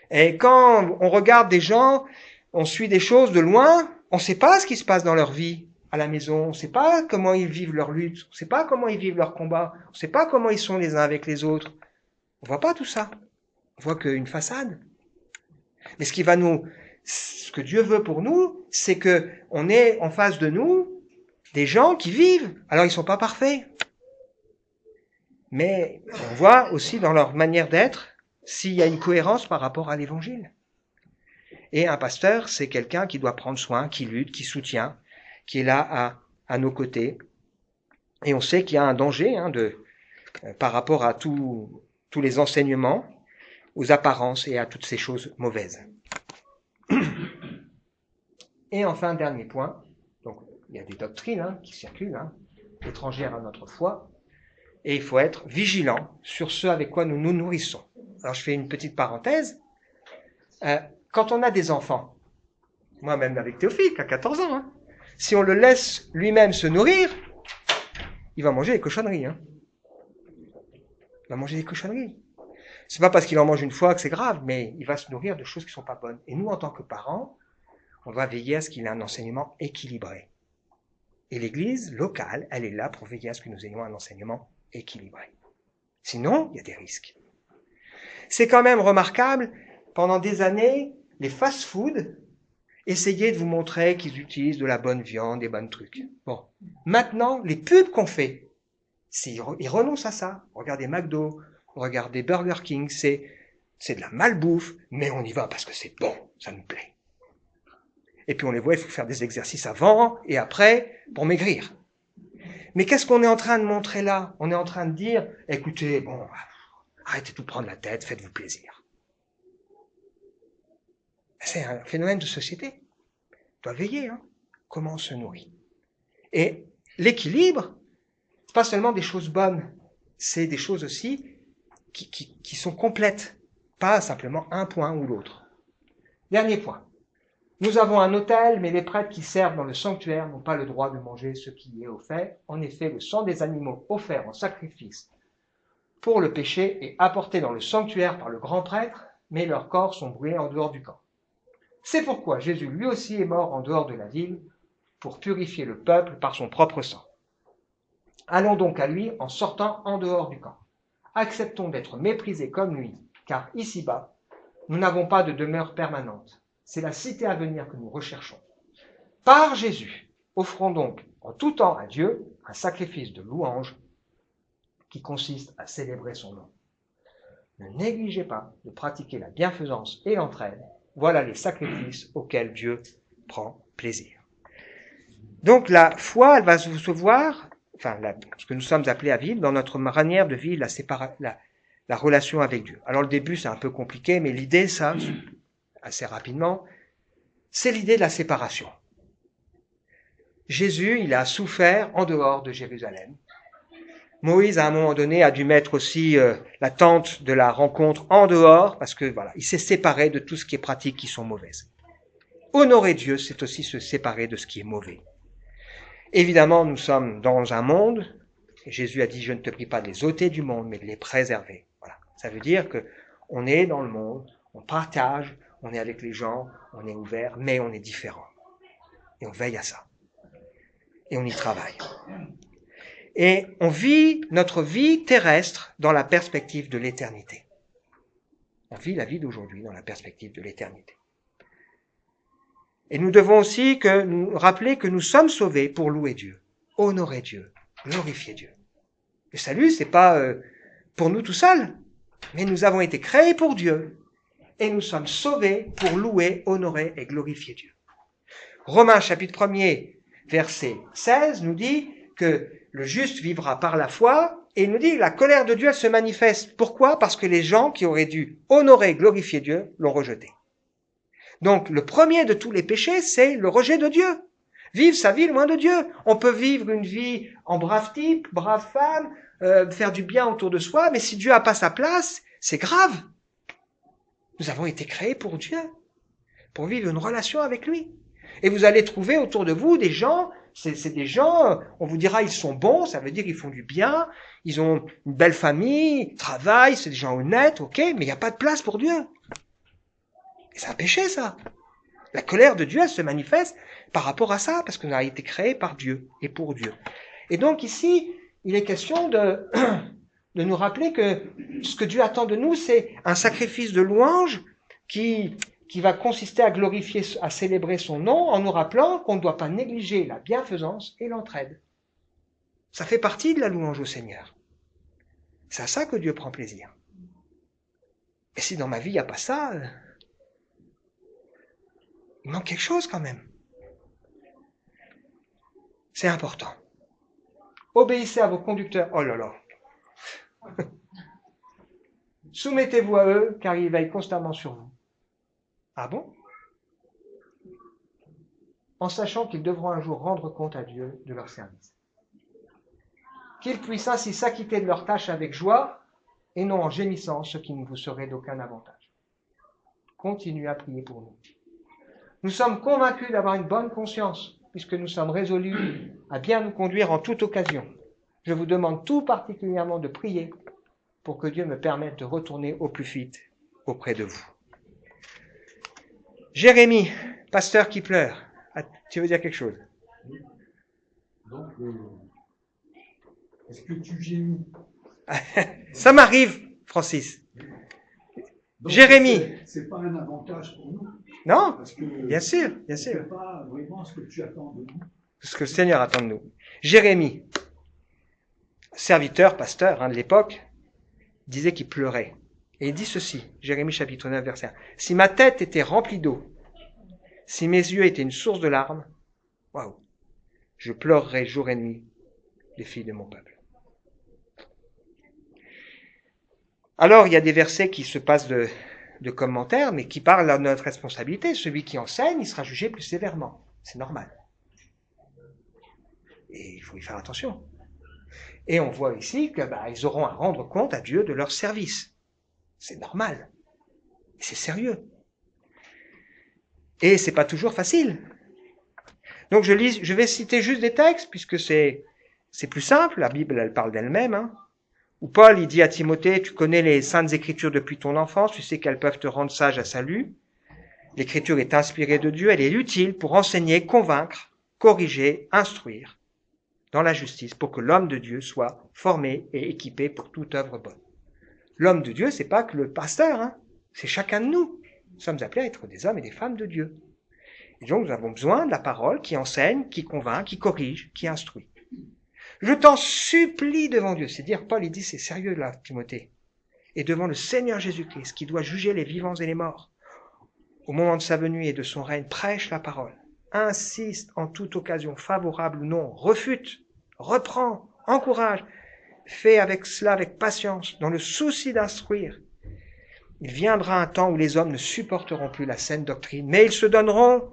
Et quand on regarde des gens, on suit des choses de loin, on ne sait pas ce qui se passe dans leur vie à la maison, on ne sait pas comment ils vivent leur lutte, on ne sait pas comment ils vivent leur combat, on ne sait pas comment ils sont les uns avec les autres. On voit pas tout ça. On voit qu'une façade. Mais ce que Dieu veut pour nous, c'est que on ait en face de nous des gens qui vivent. Alors ils sont pas parfaits. Mais on voit aussi dans leur manière d'être s'il y a une cohérence par rapport à l'évangile. Et un pasteur, c'est quelqu'un qui doit prendre soin, qui lutte, qui soutient, qui est là à nos côtés. Et on sait qu'il y a un danger par rapport à tous les enseignements, aux apparences et à toutes ces choses mauvaises. Et enfin, dernier point, donc il y a des doctrines qui circulent, étrangères à notre foi, et il faut être vigilant sur ce avec quoi nous nous nourrissons. Alors je fais une petite parenthèse. Quand on a des enfants, moi-même avec Théophile, qui a 14 ans, si on le laisse lui-même se nourrir, il va manger des cochonneries. Hein. Il va manger des cochonneries. C'est pas parce qu'il en mange une fois que c'est grave, mais il va se nourrir de choses qui sont pas bonnes. Et nous, en tant que parents, on doit veiller à ce qu'il ait un enseignement équilibré. Et l'Église locale, elle est là pour veiller à ce que nous ayons un enseignement équilibré. Sinon, il y a des risques. C'est quand même remarquable, pendant des années, les fast-foods essayaient de vous montrer qu'ils utilisent de la bonne viande, des bons trucs. Bon, maintenant, les pubs qu'on fait, ils renoncent à ça. Regardez McDo, regardez Burger King, c'est de la malbouffe, mais on y va parce que c'est bon, ça nous plaît. Et puis on les voit, il faut faire des exercices avant et après pour maigrir. Mais qu'est-ce qu'on est en train de montrer là? On est en train de dire, écoutez, bon, arrêtez de tout prendre la tête, faites-vous plaisir. C'est un phénomène de société. On doit veiller, hein, comment on se nourrit. Et l'équilibre, c'est pas seulement des choses bonnes, c'est des choses aussi qui sont complètes, pas simplement un point ou l'autre. Dernier point. Nous avons un autel, mais les prêtres qui servent dans le sanctuaire n'ont pas le droit de manger ce qui y est offert. En effet, le sang des animaux offerts en sacrifice pour le péché est apporté dans le sanctuaire par le grand prêtre, mais leurs corps sont brûlés en dehors du camp. C'est pourquoi Jésus lui aussi est mort en dehors de la ville, pour purifier le peuple par son propre sang. Allons donc à lui en sortant en dehors du camp. Acceptons d'être méprisés comme lui, car ici-bas, nous n'avons pas de demeure permanente. C'est la cité à venir que nous recherchons. Par Jésus, offrons donc en tout temps à Dieu un sacrifice de louange qui consiste à célébrer son nom. Ne négligez pas de pratiquer la bienfaisance et l'entraide. Voilà les sacrifices auxquels Dieu prend plaisir. Donc la foi, elle va se voir, ce que nous sommes appelés à vivre dans notre manière de vivre la relation avec Dieu. Alors le début c'est un peu compliqué, mais l'idée, ça, assez rapidement, c'est l'idée de la séparation. Jésus, il a souffert en dehors de Jérusalem. Moïse, à un moment donné, a dû mettre aussi la tente de la rencontre en dehors, parce que voilà, il s'est séparé de tout ce qui est pratique qui sont mauvaises. Honorer Dieu, c'est aussi se séparer de ce qui est mauvais. Évidemment, nous sommes dans un monde, et Jésus a dit, je ne te prie pas de les ôter du monde, mais de les préserver. Voilà. Ça veut dire que on est dans le monde, on partage, on est avec les gens, on est ouvert, mais on est différent. Et on veille à ça. Et on y travaille. Et on vit notre vie terrestre dans la perspective de l'éternité. On vit la vie d'aujourd'hui dans la perspective de l'éternité. Et nous devons aussi nous rappeler que nous sommes sauvés pour louer Dieu, honorer Dieu, glorifier Dieu. Le salut, c'est pas pour nous tout seuls, mais nous avons été créés pour Dieu. Et nous sommes sauvés pour louer, honorer et glorifier Dieu. Romains chapitre 1er, verset 16 nous dit que le juste vivra par la foi, et il nous dit que la colère de Dieu elle se manifeste. Pourquoi? Parce que les gens qui auraient dû honorer et glorifier Dieu l'ont rejeté. Donc le premier de tous les péchés, c'est le rejet de Dieu. Vivre sa vie loin de Dieu. On peut vivre une vie en brave type, brave femme, faire du bien autour de soi, mais si Dieu n'a pas sa place, c'est grave. Nous avons été créés pour Dieu, pour vivre une relation avec lui. Et vous allez trouver autour de vous des gens, c'est des gens, on vous dira ils sont bons, ça veut dire qu'ils font du bien, ils ont une belle famille, ils travaillent, c'est des gens honnêtes, ok, mais il n'y a pas de place pour Dieu. Et c'est un péché ça. La colère de Dieu, elle se manifeste par rapport à ça, parce qu'on a été créé par Dieu et pour Dieu. Et donc ici, il est question de nous rappeler que ce que Dieu attend de nous, c'est un sacrifice de louange qui va consister à glorifier, à célébrer son nom, en nous rappelant qu'on ne doit pas négliger la bienfaisance et l'entraide. Ça fait partie de la louange au Seigneur. C'est à ça que Dieu prend plaisir. Et si dans ma vie, il n'y a pas ça, il manque quelque chose quand même. C'est important. Obéissez à vos conducteurs. Oh là là. Soumettez-vous à eux, car ils veillent constamment sur vous. Ah bon? En sachant qu'ils devront un jour rendre compte à Dieu de leur service. Qu'ils puissent ainsi s'acquitter de leurs tâches avec joie, et non en gémissant, ce qui ne vous serait d'aucun avantage. Continuez à prier pour nous. Nous sommes convaincus d'avoir une bonne conscience, puisque nous sommes résolus à bien nous conduire en toute occasion. je vous demande tout particulièrement de prier pour que Dieu me permette de retourner au plus vite auprès de vous. Jérémie, pasteur qui pleure. Ah, tu veux dire quelque chose? Donc, est-ce que tu gémis? Ça m'arrive, Francis. Donc, Jérémie. c'est pas un avantage pour nous. Non, Parce que bien sûr, bien sûr. c'est pas vraiment ce que tu attends de nous. Ce que le Seigneur attend de nous. Jérémie, serviteur, pasteur de l'époque, disait qu'il pleurait. Et il dit ceci, Jérémie chapitre 9, verset 1. Si ma tête était remplie d'eau, si mes yeux étaient une source de larmes, waouh, je pleurerais jour et nuit les filles de mon peuple. Alors, il y a des versets qui se passent de commentaires, mais qui parlent de notre responsabilité. Celui qui enseigne, il sera jugé plus sévèrement. C'est normal. Et il faut y faire attention. Et on voit ici que ils auront à rendre compte à Dieu de leur service. C'est normal. C'est sérieux. Et c'est pas toujours facile. Donc je vais citer juste des textes, puisque c'est plus simple. La Bible, elle parle d'elle-même. Où Paul, il dit à Timothée, tu connais les saintes écritures depuis ton enfance, tu sais qu'elles peuvent te rendre sage à salut. L'écriture est inspirée de Dieu, elle est utile pour enseigner, convaincre, corriger, instruire dans la justice, pour que l'homme de Dieu soit formé et équipé pour toute œuvre bonne. L'homme de Dieu, c'est pas que le pasteur, c'est chacun de nous. Nous sommes appelés à être des hommes et des femmes de Dieu. Et donc nous avons besoin de la parole qui enseigne, qui convainc, qui corrige, qui instruit. Je t'en supplie devant Dieu. C'est dire, Paul, il dit, c'est sérieux là, Timothée. Et devant le Seigneur Jésus-Christ, qui doit juger les vivants et les morts. Au moment de sa venue et de son règne, prêche la parole. Insiste en toute occasion, favorable ou non, refute, reprend, encourage. Fais avec cela avec patience, dans le souci d'instruire. Il viendra un temps où les hommes ne supporteront plus la saine doctrine, mais ils se donneront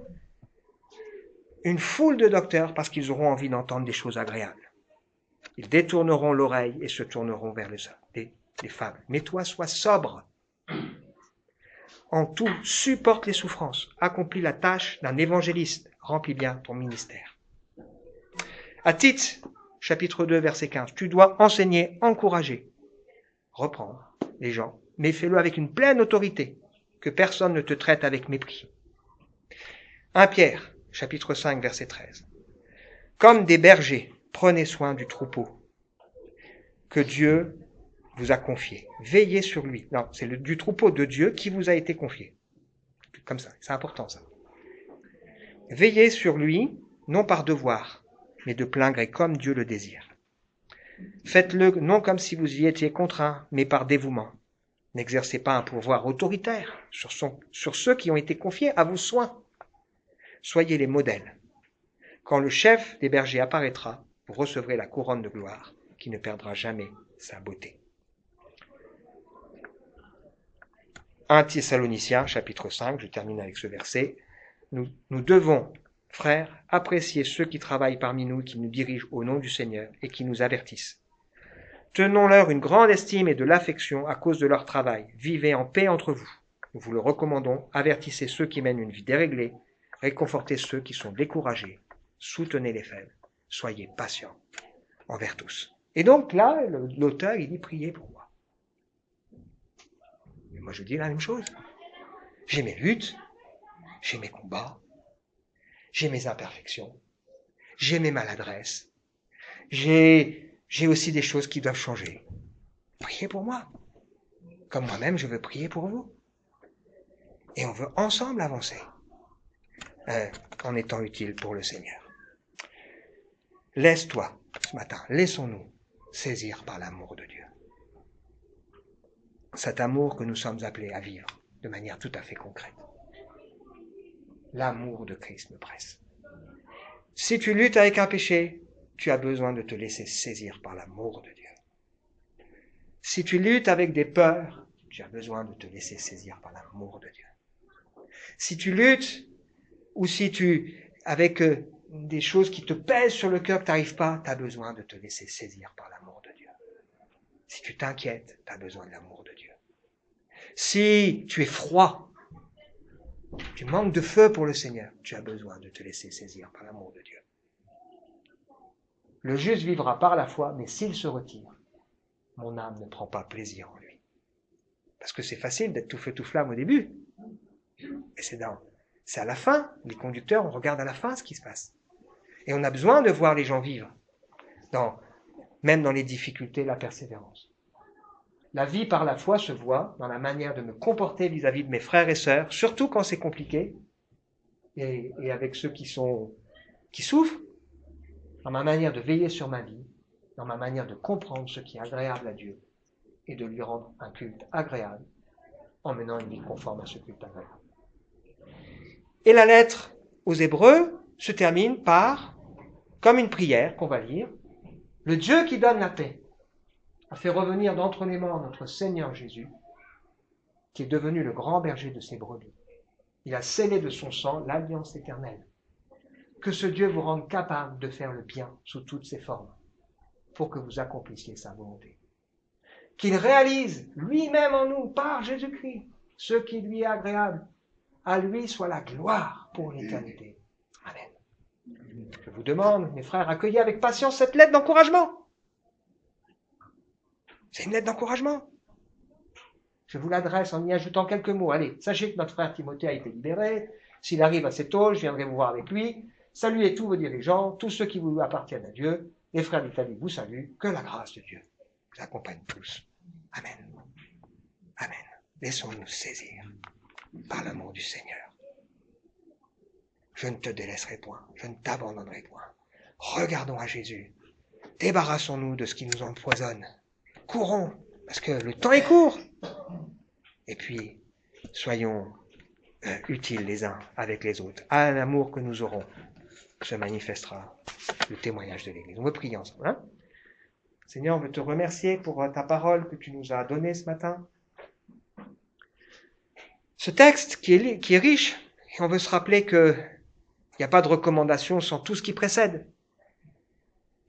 une foule de docteurs parce qu'ils auront envie d'entendre des choses agréables. Ils détourneront l'oreille et se tourneront vers les fables. Mais toi, sois sobre. En tout, supporte les souffrances. Accomplis la tâche d'un évangéliste. Remplis bien ton ministère. À Tite, chapitre 2, verset 15. Tu dois enseigner, encourager, reprendre les gens, mais fais-le avec une pleine autorité, que personne ne te traite avec mépris. 1 Pierre, chapitre 5, verset 13. Comme des bergers, prenez soin du troupeau que Dieu vous a confié. Veillez sur lui. Non, c'est du troupeau de Dieu qui vous a été confié. Comme ça, c'est important ça. Veillez sur lui, non par devoir, mais de plein gré, comme Dieu le désire. Faites-le non comme si vous y étiez contraint, mais par dévouement. N'exercez pas un pouvoir autoritaire sur ceux qui ont été confiés à vos soins. Soyez les modèles. Quand le chef des bergers apparaîtra, vous recevrez la couronne de gloire qui ne perdra jamais sa beauté. 1 Thessaloniciens, chapitre 5, je termine avec ce verset. Nous devons, frères, apprécier ceux qui travaillent parmi nous, qui nous dirigent au nom du Seigneur et qui nous avertissent. Tenons-leur une grande estime et de l'affection à cause de leur travail. Vivez en paix entre vous. Nous vous le recommandons. Avertissez ceux qui mènent une vie déréglée. Réconfortez ceux qui sont découragés. Soutenez les faibles. Soyez patients envers tous. Et donc là, l'auteur, il dit, priez pour moi. Et moi, je dis la même chose. J'ai mes luttes, j'ai mes combats, j'ai mes imperfections, j'ai mes maladresses, j'ai aussi des choses qui doivent changer. Priez pour moi. Comme moi-même, je veux prier pour vous. Et on veut ensemble avancer en étant utile pour le Seigneur. Laisse-toi, ce matin, laissons-nous saisir par l'amour de Dieu. Cet amour que nous sommes appelés à vivre de manière tout à fait concrète. L'amour de Christ me presse. Si tu luttes avec un péché, tu as besoin de te laisser saisir par l'amour de Dieu. Si tu luttes avec des peurs, tu as besoin de te laisser saisir par l'amour de Dieu. Si tu luttes, ou si avec des choses qui te pèsent sur le cœur que tu n'arrives pas, tu as besoin de te laisser saisir par l'amour de Dieu. Si tu t'inquiètes, tu as besoin de l'amour de Dieu. Si tu es froid, tu manques de feu pour le Seigneur, tu as besoin de te laisser saisir par l'amour de Dieu. Le juste vivra par la foi, mais s'il se retire, mon âme ne prend pas plaisir en lui. Parce que c'est facile d'être tout feu tout flamme au début. Et c'est à la fin, les conducteurs, on regarde à la fin ce qui se passe. Et on a besoin de voir les gens vivre, même dans les difficultés, la persévérance. La vie par la foi se voit dans la manière de me comporter vis-à-vis de mes frères et sœurs, surtout quand c'est compliqué, et avec ceux qui souffrent, dans ma manière de veiller sur ma vie, dans ma manière de comprendre ce qui est agréable à Dieu, et de lui rendre un culte agréable, en menant une vie conforme à ce culte agréable. Et la lettre aux Hébreux se termine par, comme une prière qu'on va lire, le Dieu qui donne la paix a fait revenir d'entre les morts notre Seigneur Jésus, qui est devenu le grand berger de ses brebis. Il a scellé de son sang l'alliance éternelle. Que ce Dieu vous rende capable de faire le bien sous toutes ses formes, pour que vous accomplissiez sa volonté. Qu'il réalise lui-même en nous, par Jésus-Christ, ce qui lui est agréable. À lui soit la gloire pour l'éternité. Amen. Je vous demande, mes frères, accueillez avec patience cette lettre d'encouragement. C'est une lettre d'encouragement. Je vous l'adresse en y ajoutant quelques mots. Allez, sachez que notre frère Timothée a été libéré. S'il arrive assez tôt, je viendrai vous voir avec lui. Saluez tous vos dirigeants, tous ceux qui vous appartiennent à Dieu. Les frères d'Italie vous saluent. Que la grâce de Dieu vous accompagne tous. Amen. Amen. Laissons-nous saisir par l'amour du Seigneur. Je ne te délaisserai point. Je ne t'abandonnerai point. Regardons à Jésus. Débarrassons-nous de ce qui nous empoisonne. Courons, parce que le temps est court. Et puis, soyons utiles les uns avec les autres. À l'amour que nous aurons se manifestera le témoignage de l'Église. On va prier ensemble. Hein? Seigneur, on veut te remercier pour ta parole que tu nous as donnée ce matin. Ce texte qui est riche, et on veut se rappeler qu'il n'y a pas de recommandation sans tout ce qui précède.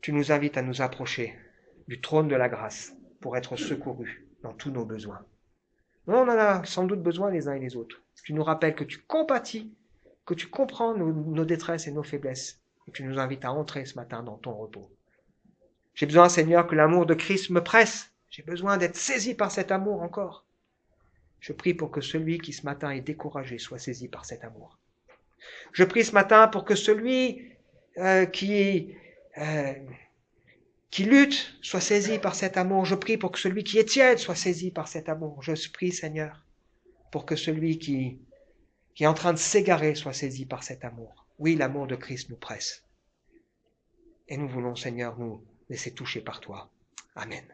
Tu nous invites à nous approcher du trône de la grâce pour être secourus dans tous nos besoins. On en a sans doute besoin les uns et les autres. Tu nous rappelles que tu compatis, que tu comprends nos détresses et nos faiblesses, et tu nous invites à entrer ce matin dans ton repos. J'ai besoin, Seigneur, que l'amour de Christ me presse. J'ai besoin d'être saisi par cet amour encore. Je prie pour que celui qui ce matin est découragé soit saisi par cet amour. Je prie ce matin pour que celui qui lutte soit saisi par cet amour. Je prie pour que celui qui est tiède soit saisi par cet amour. Je prie, Seigneur, pour que celui qui est en train de s'égarer soit saisi par cet amour. Oui, l'amour de Christ nous presse. Et nous voulons, Seigneur, nous laisser toucher par toi. Amen.